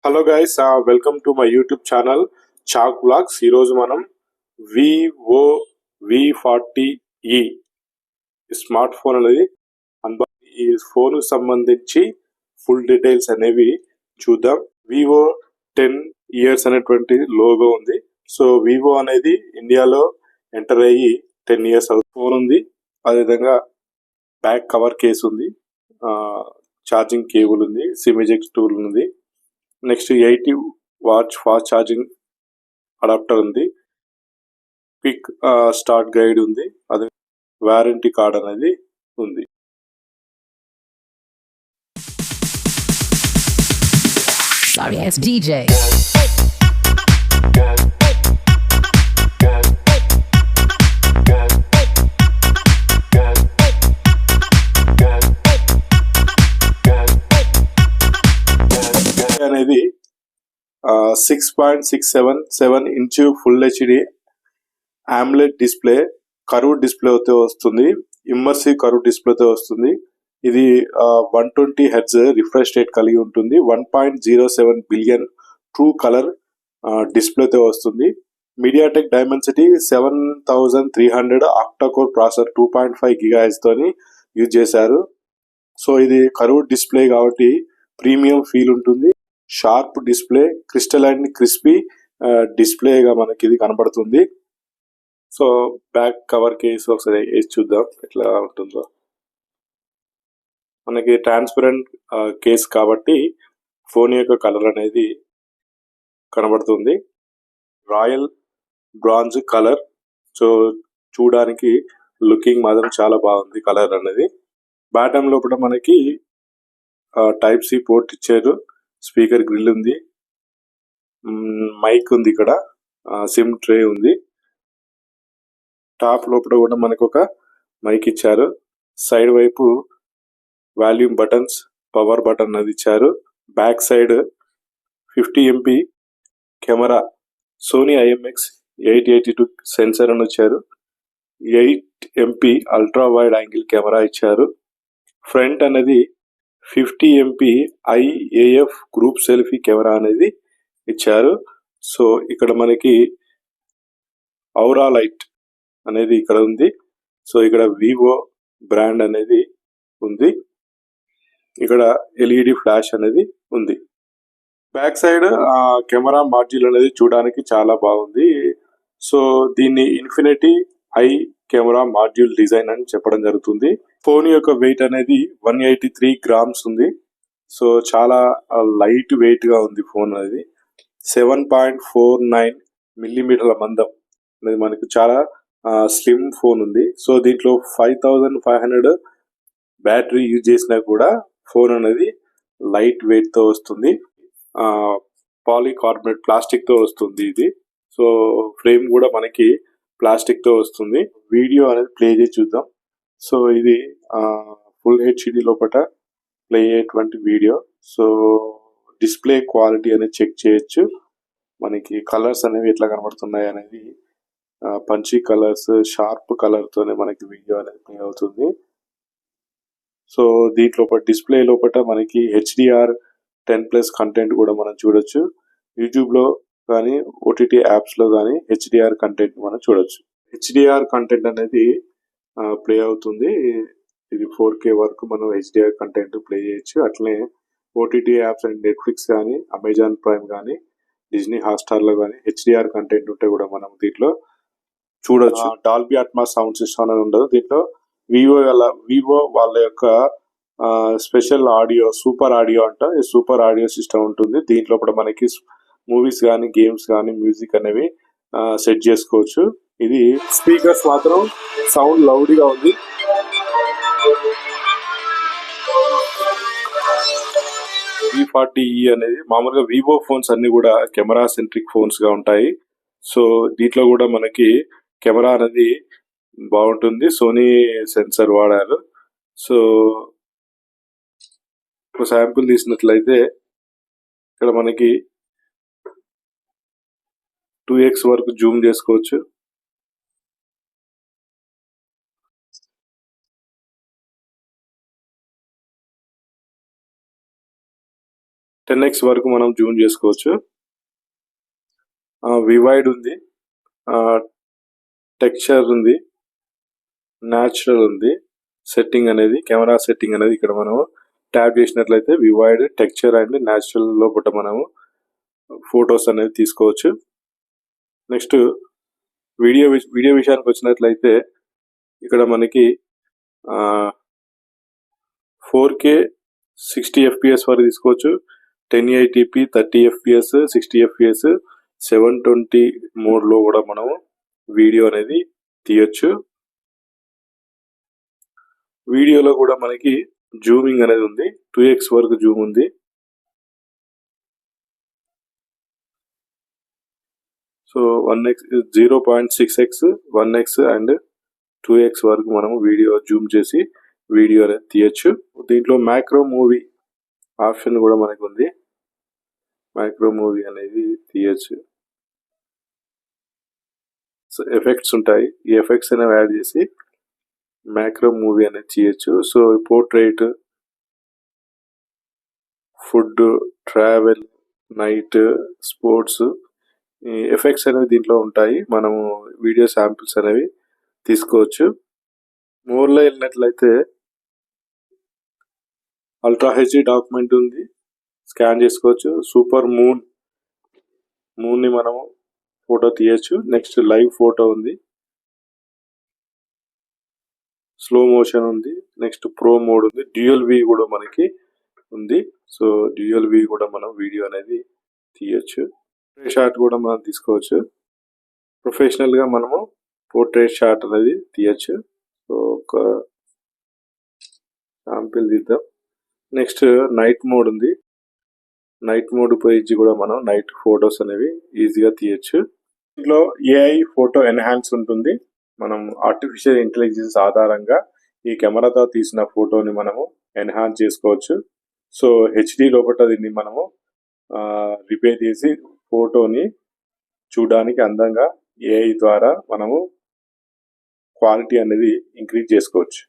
Hello guys, welcome to my YouTube channel CHAK VLOGS. ఈ రోజు మనం Vivo V40e స్మార్ట్ ఫోన్ అనేది ఈ ఫోన్ కు సంబంధించి ఫుల్ డీటెయిల్స్ అనేవి చూద్దాం. Vivo 10 ఇయర్స్ అనేటువంటి లోగో ఉంది. సో Vivo అనేది ఇండియాలో ఎంటర్ అయ్యి 10 ఇయర్స్ ఫోన్ ఉంది. అదేవిధంగా బ్యాక్ కవర్ కేస్ ఉంది, ఛార్జింగ్ కేబుల్ ఉంది, సిమ్ ఎజెక్ట్ టూల్ ఉంది. Next 80 watts fast charging adapter ఉంది, క్విక్ స్టార్ట్ గైడ్ ఉంది, అదే వారంటీ కార్డ్ అనేది ఉంది. Sorry ass DJ. అనేది 6.677 inch full HD AMOLED display, curve display తో వస్తుంది, ఇమ్మర్సివ్ కర్వ్ డిస్ప్లే తో వస్తుంది. ఇది 120 హెర్ట్జ్ రిఫ్రెష్ రేట్ కలిగి ఉంటుంది. 1.07 బిలియన్ ట్రూ కలర్ డిస్ప్లే తో వస్తుంది. MediaTek Dimensity 7300 octa core processor 2.5 GHz తోని యూజ్ చేశారు. సో ఇది కర్వ్ డిస్ప్లే కాబట్టి ప్రీమియం ఫీల్ ఉంటుంది. Sharp display, crystal and crispy డిస్ప్లేగా మనకి ఇది కనబడుతుంది. సో బ్యాక్ కవర్ కేసు ఒకసారి వేసి చూద్దాం ఎట్లా ఉంటుందో. మనకి ట్రాన్స్పరెంట్ కేస్ కాబట్టి ఫోన్ యొక్క కలర్ అనేది కనబడుతుంది. Royal bronze colour. సో చూడడానికి లుకింగ్ మాత్రం చాలా బాగుంది కలర్ అనేది. బాటమ్ లోపల మనకి టైప్ సి పోర్ట్ ఇచ్చారు, స్పీకర్ గ్రిల్ ఉంది, మైక్ ఉంది, ఇక్కడ సిమ్ ట్రే ఉంది. టాప్ లోపల కూడా మనకు ఒక మైక్ ఇచ్చారు. సైడ్ వైపు వాల్యూమ్ బటన్స్, పవర్ బటన్ అనేది ఇచ్చారు. Back side 50 MP camera, Sony IMX 882 sensor అని వచ్చారు. 8 MP ultra wide angle camera ఇచ్చారు. ఫ్రంట్ అనేది 50 MP IAF group selfie camera అనేది ఇచ్చారు. సో ఇక్కడ మనకి ఔరా లైట్ అనేది ఇక్కడ ఉంది. సో ఇక్కడ వివో బ్రాండ్ అనేది ఉంది. ఇక్కడ LED ఫ్లాష్ అనేది ఉంది. బ్యాక్ సైడ్ కెమెరా మాడ్యూల్ అనేది చూడడానికి చాలా బాగుంది. సో దీన్ని infinity I camera module design అని చెప్పడం జరుగుతుంది. ఫోన్ యొక్క వెయిట్ అనేది 183 గ్రామ్స్ ఉంది. సో చాలా లైట్ వెయిట్ గా ఉంది ఫోన్ అనేది. 7.49 మిల్లీమీటర్ల మందం అనేది మనకు చాలా స్లిమ్ ఫోన్ ఉంది. సో దీంట్లో 5500 బ్యాటరీ యూజ్ చేసినా కూడా ఫోన్ అనేది లైట్ వెయిట్ తో వస్తుంది. పాలీకార్బోనేట్ ప్లాస్టిక్ తో వస్తుంది ఇది. సో ఫ్రేమ్ కూడా మనకి ప్లాస్టిక్ తో వస్తుంది. వీడియో అనేది ప్లే చేసి చూద్దాం. సో ఇది ఫుల్ హెచ్డి లోపల ప్లే అయ్యేటువంటి వీడియో. సో డిస్ప్లే క్వాలిటీ అనేది చెక్ చేయొచ్చు. మనకి కలర్స్ అనేవి ఎట్లా కనబడుతున్నాయి అనేది, పంచీ కలర్స్, షార్ప్ కలర్ తోనే మనకి వీడియో అనేది ప్లే అవుతుంది. సో దీంట్లో డిస్ప్లే లోపల మనకి HDR10+ కంటెంట్ కూడా మనం చూడొచ్చు. యూట్యూబ్ లో కానీ OTT యాప్స్ లో కానీ HDR కంటెంట్ మనం చూడొచ్చు. HDR కంటెంట్ అనేది ప్లే అవుతుంది. ఇది 4K వరకు మనం HDR కంటెంట్ ప్లే చేయొచ్చు. అట్లనే OTT యాప్స్ అండ్ నెట్ఫ్లిక్స్ కానీ, అమెజాన్ ప్రైమ్ కానీ, డిజ్నీ హాట్స్టార్ లో కానీ HDR కంటెంట్ ఉంటే కూడా మనం దీంట్లో చూడొచ్చు. డాల్బీ అట్మాస్ సౌండ్ సిస్టమ్ అనేది ఉండదు దీంట్లో. వివో వాళ్ళ యొక్క స్పెషల్ ఆడియో, సూపర్ ఆడియో అంట, ఈ సూపర్ ఆడియో సిస్టమ్ ఉంటుంది. దీంట్లో కూడా మనకి మూవీస్ కానీ, గేమ్స్ కానీ, మ్యూజిక్ అనేవి సెట్ చేసుకోవచ్చు. ఇది స్పీకర్స్ మాత్రం సౌండ్ లౌడ్ గా ఉంది. V40e అనేది మామూలుగా వివో ఫోన్స్ అన్ని కూడా కెమెరా సెంట్రిక్ ఫోన్స్ గా ఉంటాయి. సో దీంట్లో కూడా మనకి కెమెరా అనేది బాగుంటుంది. సోనీ సెన్సర్ వాడారు. సో ఒక శాంపుల్ తీసినట్లయితే ఇక్కడ మనకి 2x వరకు జూమ్ చేసుకోవచ్చు. 10x వరకు మనం జూమ్ చేసుకోవచ్చు. వివైడ్ ఉంది, టెక్స్చర్ ఉంది, న్యాచురల్ ఉంది. సెట్టింగ్ అనేది కెమెరా సెట్టింగ్ అనేది ఇక్కడ మనం ట్యాప్ చేసినట్లయితే వివైడ్, టెక్స్చర్ అండ్ న్యాచురల్ లోపల మనము ఫొటోస్ అనేది తీసుకోవచ్చు. నెక్స్ట్ వీడియో విషయానికి వచ్చినట్లయితే ఇక్కడ మనకి 4K 60 FPS వరకు తీసుకోవచ్చు. 1080p 30 FPS 60 FPS 720 మోడ్ లో కూడా మనం వీడియో అనేది తీయొచ్చు. వీడియోలో కూడా మనకి జూమింగ్ అనేది ఉంది, 2x వరకు జూమ్ ఉంది. So 1x 0.6x 1x and 2x వరకు మనం వీడియో జూమ్ చేసి వీడియో అనేది తీయచ్చు. దీంట్లో మ్యాక్రో మూవీ ఆప్షన్ కూడా మనకు ఉంది, మైక్రో మూవీ అనేది తీయచ్చు. సో ఎఫెక్ట్స్ ఉంటాయి, ఈ ఎఫెక్ట్స్ అనేవి యాడ్ చేసి మ్యాక్రో మూవీ అనేది చేయొచ్చు. So portrait, food, travel, night, sports, ఈ ఎఫెక్ట్స్ అనేవి దీంట్లో ఉంటాయి. మనము వీడియో శాంపిల్స్ అనేవి తీసుకోవచ్చు. మోర్లో వెళ్ళినట్లయితే అల్ట్రా హెచ్డి డాక్యుమెంట్ ఉంది, స్కాన్ చేసుకోవచ్చు. సూపర్ మూన్ ని మనము ఫోటో తీయచ్చు. నెక్స్ట్ లైవ్ ఫోటో ఉంది, స్లో మోషన్ ఉంది, నెక్స్ట్ ప్రో మోడ్ ఉంది, డ్యూయల్ వి కూడా మనకి ఉంది. సో డ్యూయల్ వి కూడా మనం వీడియో అనేది తీయచ్చు. షాట్ కూడా మనం తీసుకోవచ్చు. ప్రొఫెషనల్ గా మనము పోర్ట్రేట్ షాట్ అనేది తీయచ్చు. సో ఒక శాంపిల్ తీద్దాం. నెక్స్ట్ నైట్ మోడ్ ఉంది, నైట్ మోడ్ ఉపయోగించి కూడా మనం నైట్ ఫొటోస్ అనేవి ఈజీగా తీయచ్చు. ఇందులో ఏఐ ఫోటో ఎన్హాన్స్ ఉంటుంది. మనం ఆర్టిఫిషియల్ ఇంటెలిజెన్స్ ఆధారంగా ఈ కెమెరాతో తీసిన ఫోటోని మనము ఎన్హాన్స్ చేసుకోవచ్చు. సో హెచ్డి లోపల దీన్ని మనము రిపేర్ చేసి ఫోటోని చూడడానికి అందంగా ఏఐ ద్వారా మనము క్వాలిటీ అనేది ఇంక్రీజ్ చేసుకోవచ్చు.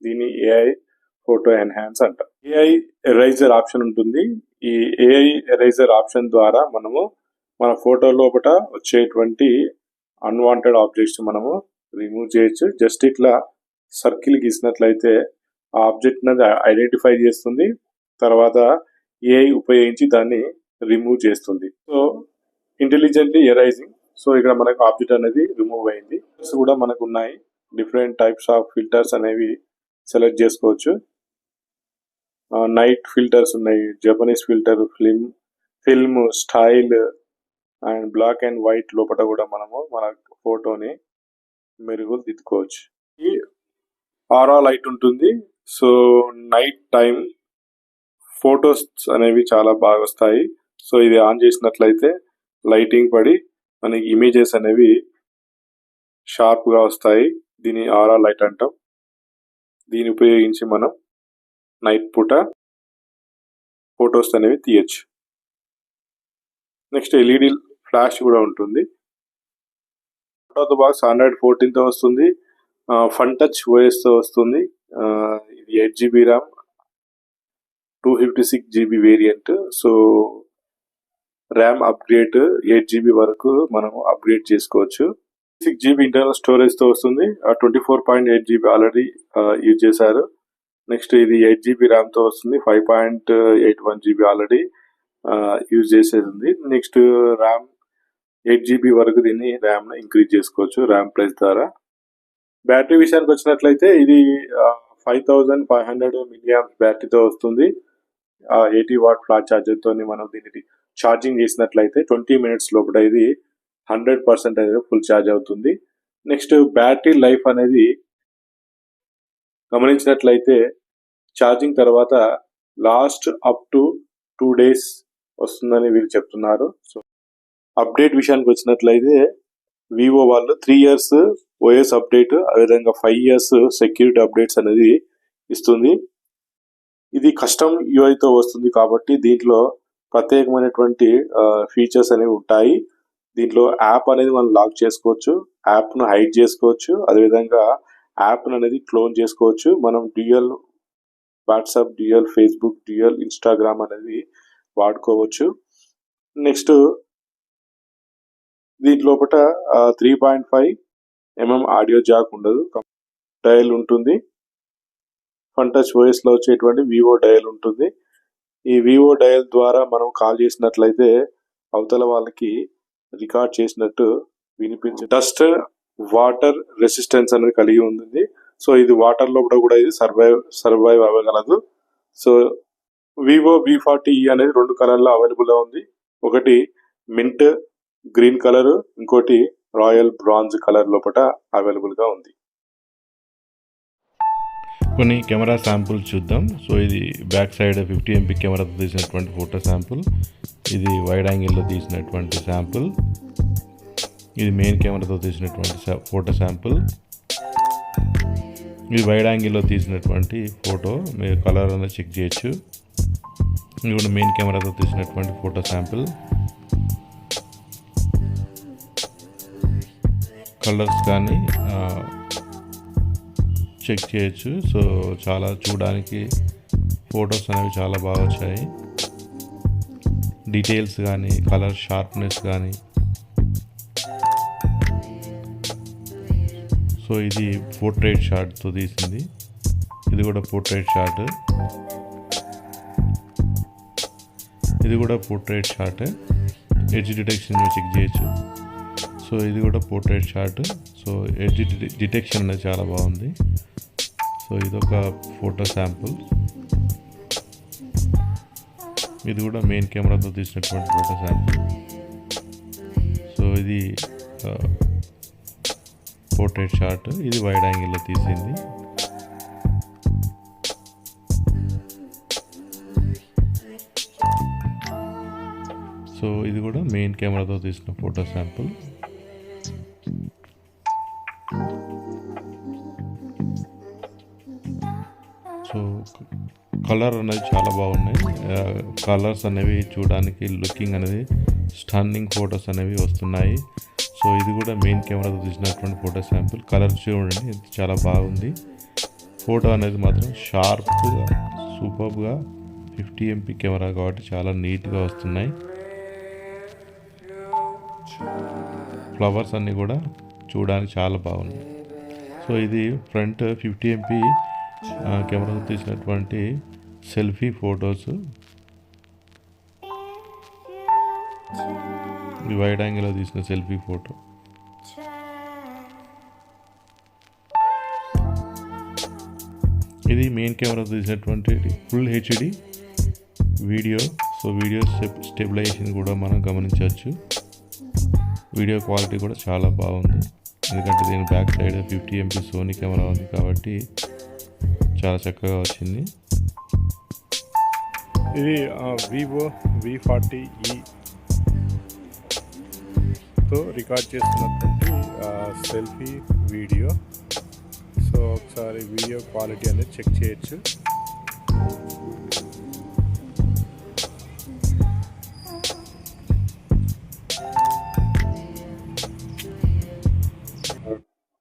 దీన్ని ఏఐ ఫోటో ఎన్హాన్స్ అంటాం. ఏఐ ఎరైజర్ ఆప్షన్ ఉంటుంది. ఈ ఏఐ ఎరైజర్ ఆప్షన్ ద్వారా మనము మన ఫోటో లోపల వచ్చేటువంటి అన్వాంటెడ్ ఆబ్జెక్ట్స్ మనము రిమూవ్ చేయొచ్చు. జస్ట్ ఇట్లా సర్కిల్ గీసినట్లయితే ఆ ఆబ్జెక్ట్ అనేది ఐడెంటిఫై చేస్తుంది, తర్వాత ఏఐ ఉపయోగించి దాన్ని రిమూవ్ చేస్తుంది. So intelligently arising. సో ఇక్కడ మనకు ఆబ్జెక్ట్ అనేది రిమూవ్ అయింది. కూడా మనకు ఉన్నాయి, డిఫరెంట్ టైప్స్ ఆఫ్ ఫిల్టర్స్ అనేవి సెలెక్ట్ చేసుకోవచ్చు. నైట్ ఫిల్టర్స్ ఉన్నాయి, Japanese filter, film style and black and white లోపల కూడా మనము మన ఫోటోని మెరుగులు దిద్దుకోవచ్చు. ఈ ఆరా లైట్ ఉంటుంది. సో నైట్ టైం ఫొటోస్ అనేవి చాలా బాగా వస్తాయి. సో ఇది ఆన్ చేసినట్లయితే లైటింగ్ పడి మనకి ఇమేజెస్ అనేవి షార్ప్ గా వస్తాయి. దీని ఆరా లైట్ అంటాం. దీన్ని ఉపయోగించి మనం నైట్ పూట ఫొటోస్ అనేవి తీయచ్చు. నెక్స్ట్ ఎల్ఈడి ఫ్లాష్ కూడా ఉంటుంది. ఫోటోతో బాక్స్ ఆండ్రాయిడ్ 14 తో వస్తుంది, ఫన్ టచ్ ఓఎస్ తో వస్తుంది. ఇది 8GB RAM, 256GB variant. So RAM upgrade 8GB వరకు మనం అప్గ్రేడ్ చేసుకోవచ్చు. 6GB ఇంటర్నల్ స్టోరేజ్ తో వస్తుంది. 24.8GB ఆల్రెడీ యూజ్ చేశారు. నెక్స్ట్ ఇది 8GB ర్యామ్ తో వస్తుంది, 5.81GB ఆల్రెడీ యూజ్ చేసేది ఉంది. నెక్స్ట్ ర్యామ్ 8GB వరకు దీన్ని ర్యామ్ ఇంక్రీజ్ చేసుకోవచ్చు ర్యామ్ ప్రైస్ ద్వారా. బ్యాటరీ విషయానికి వచ్చినట్లయితే ఇది 5500 mAh బ్యాటరీతో వస్తుంది. 80 వాట్ ఫ్లాష్ ఛార్జర్ తోని మనం దీనికి ఛార్జింగ్ చేసినట్లయితే 20 minutes లోపల ఇది 100% అనేది ఫుల్ ఛార్జ్ అవుతుంది. నెక్స్ట్ బ్యాటరీ లైఫ్ అనేది గమనించినట్లయితే ఛార్జింగ్ తర్వాత లాస్ట్ అప్ టు 2 days వస్తుందని వీళ్ళు చెప్తున్నారు. సో అప్డేట్ విషయానికి వచ్చినట్లయితే వివో వాళ్ళు 3 years ఓఎస్ అప్డేట్, అదేవిధంగా 5 years సెక్యూరిటీ అప్డేట్స్ అనేది ఇస్తుంది. ఇది కస్టమ్ యూఐతో వస్తుంది కాబట్టి దీంట్లో ప్రత్యేకమైనటువంటి ఫీచర్స్ అనేవి ఉంటాయి. దీంట్లో యాప్ అనేది మనం లాక్ చేసుకోవచ్చు, యాప్ ను హైడ్ చేసుకోవచ్చు, అదేవిధంగా యాప్ అనేది క్లోన్ చేసుకోవచ్చు. మనం dual WhatsApp dual, Facebook dual, Instagram అనేది వాడుకోవచ్చు. నెక్స్ట్ దీంట్లోపట 3.5mm ఆడియో జాక్ ఉండదు, డయల్ ఉంటుంది. ఫన్ టచ్ ఓఎస్ లో వచ్చేటువంటి వివో డయల్ ఉంటుంది. ఈ వివో డయల్ ద్వారా మనం కాల్ చేసినట్లయితే అవతల వాళ్ళకి రికార్డ్ చేసినట్టు వినిపించే డస్ట్ వాటర్ రెసిస్టెన్స్ అనేది కలిగి ఉంటుంది. సో ఇది వాటర్ లో కూడా ఇది సర్వైవ్ అవ్వగలదు. సో వివో V40e అనేది 2 కలర్లో అవైలబుల్ గా ఉంది. ఒకటి మింట్ గ్రీన్ కలర్, ఇంకోటి రాయల్ బ్రాంజ్ కలర్ లోపల అవైలబుల్ గా ఉంది. కొన్ని కెమెరా శాంపుల్ చూద్దాం. సో ఇది బ్యాక్ సైడ్ 50MP కెమెరాతో తీసినటువంటి ఫోటో శాంపుల్, ఇది వైడ్ యాంగిల్లో తీసినటువంటి శాంపుల్, ఇది మెయిన్ కెమెరాతో తీసినటువంటి ఫోటో శాంపుల్, ఇది వైడ్ యాంగిల్లో తీసినటువంటి ఫోటో, మీరు కలర్ అనేది చెక్ చేయొచ్చు. ఇది కూడా మెయిన్ కెమెరాతో తీసినటువంటి ఫోటో శాంపుల్, కలర్స్ కానీ చెక్ చేయొచ్చు. సో చాలా చూడడానికి ఫొటోస్ అనేవి చాలా బాగా వచ్చాయి. డీటెయిల్స్ కానీ కలర్ షార్ప్నెస్ కానీ. సో ఇది పోర్ట్రేట్ షాట్తో తీసింది, ఇది కూడా పోర్ట్రేట్ షాట్, ఇది కూడా portrait shot. Edge detection check చేయొచ్చు. సో ఇది కూడా portrait shot. So edge detection అనేది చాలా బాగుంది. సో ఇదొక ఫోటో శాంపుల్, ఇది కూడా మెయిన్ కెమెరాతో తీసినటువంటి ఫోటో శాంపుల్. సో ఇది పోర్ట్రేట్ షాట్, ఇది వైడ్ యాంగిల్లో తీసింది. సో ఇది కూడా మెయిన్ కెమెరాతో తీసిన ఫోటో శాంపుల్. సో కలర్ అనేది చాలా బాగున్నాయి. కలర్స్ అనేవి చూడడానికి లుకింగ్ అనేది స్టన్నింగ్ ఫొటోస్ అనేవి వస్తున్నాయి. సో ఇది కూడా మెయిన్ కెమెరాతో తీసినటువంటి ఫోటో శాంపుల్. కలర్ చూడండి ఇది చాలా బాగుంది. ఫోటో అనేది మాత్రం షార్ప్గా సూపర్గా 50MP కెమెరా కాబట్టి చాలా నీట్గా వస్తున్నాయి. ఫ్లవర్స్ అన్నీ కూడా చూడడానికి చాలా బాగున్నాయి. సో ఇది ఫ్రంట్ 50MP కెమెరాతో తీసినటువంటి సెల్ఫీ ఫొటోస్. ఇది వైడ్ యాంగిల్లో తీసిన సెల్ఫీ ఫోటో. ఇది మెయిన్ కెమెరాతో తీసినటువంటి full HD video. So video stabilisation కూడా మనం గమనించవచ్చు. వీడియో క్వాలిటీ కూడా చాలా బాగుంది, ఎందుకంటే దీని back side 50MP Sony camera ఉంది కాబట్టి చాలా చక్కగా వచ్చింది. ఇది వివో V40e తో రికార్డ్ చేస్తున్నటువంటి సెల్ఫీ వీడియో. సో ఒకసారి వీడియో క్వాలిటీ అనేది చెక్ చేయొచ్చు.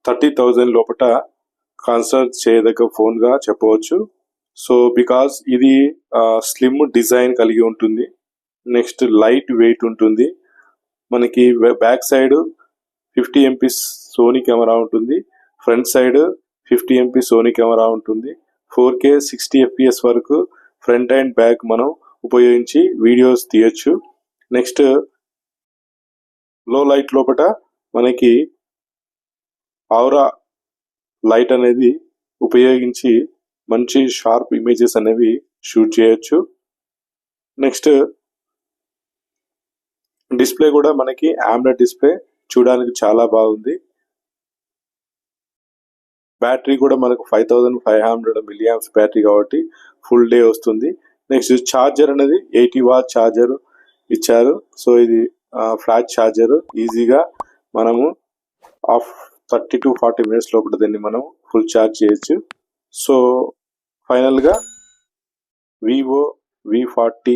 $30,000 లోపల కన్సిడర్ చేయదగ్గ ఫోన్గా చెప్పవచ్చు. సో బికాస్ ఇది స్లిమ్ డిజైన్ కలిగి ఉంటుంది. నెక్స్ట్ లైట్ వెయిట్ ఉంటుంది. మనకి back side 50MP Sony camera ఉంటుంది, front side 50MP Sony camera ఉంటుంది. 4K 60fps వరకు ఫ్రంట్ అండ్ బ్యాక్ మనం ఉపయోగించి వీడియోస్ తీయచ్చు. నెక్స్ట్ లో లైట్ లోపల మనకి ఆరా లైట్ అనేది ఉపయోగించి మంచి షార్ప్ ఇమేజెస్ అనేవి షూట్ చేయొచ్చు. నెక్స్ట్ డిస్ప్లే కూడా మనకి AMOLED డిస్ప్లే, చూడడానికి చాలా బాగుంది. బ్యాటరీ కూడా మనకు 5500 mAh బ్యాటరీ కాబట్టి ఫుల్ డే వస్తుంది. నెక్స్ట్ ఛార్జర్ అనేది 80W ఛార్జర్ ఇచ్చారు. సో ఇది ఫ్లాష్ ఛార్జర్, ఈజీగా మనము 30 to 40 minutes లోపల దీన్ని మనం ఫుల్ ఛార్జ్ చేయొచ్చు. సో ఫైనల్గా వివో V40